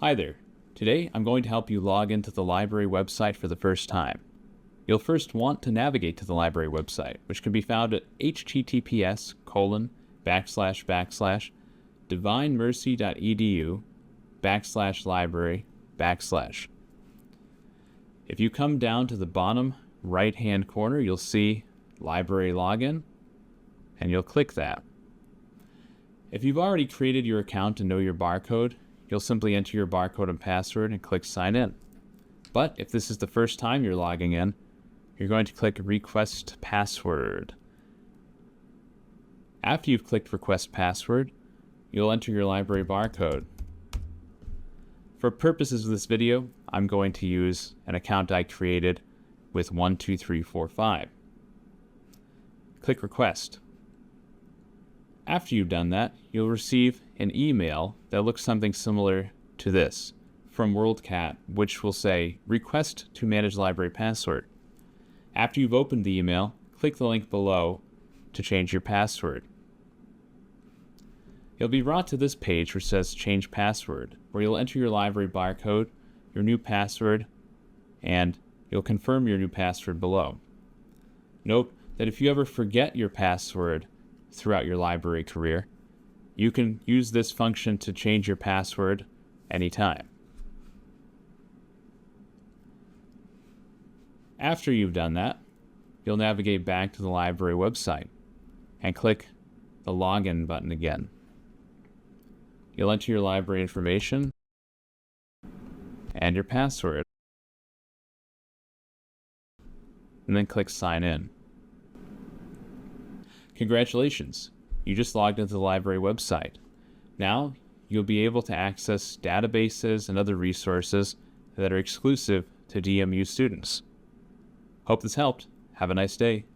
Hi there. Today I'm going to help you log into the library website for the first time. You'll first want to navigate to the library website, which can be found at https://divinemercy.edu/library/. If you come down to the bottom right-hand corner, you'll see Library Login, and you'll click that. If you've already created your account and know your barcode, you'll simply enter your barcode and password and click Sign In. But if this is the first time you're logging in, you're going to click Request Password. After you've clicked Request Password, you'll enter your library barcode. For purposes of this video, I'm going to use an account I created with 12345. Click Request. After you've done that, you'll receive an email that looks something similar to this from WorldCat, which will say, Request to manage library password. After you've opened the email, click the link below to change your password. You'll be brought to this page which says Change Password, where you'll enter your library barcode, your new password, and you'll confirm your new password below. Note that if you ever forget your password throughout your library career, you can use this function to change your password anytime. After you've done that, you'll navigate back to the library website and click the Login button again. You'll enter your library information and your password, and then click Sign In. Congratulations, you just logged into the library website. Now you'll be able to access databases and other resources that are exclusive to DMU students. Hope this helped. Have a nice day.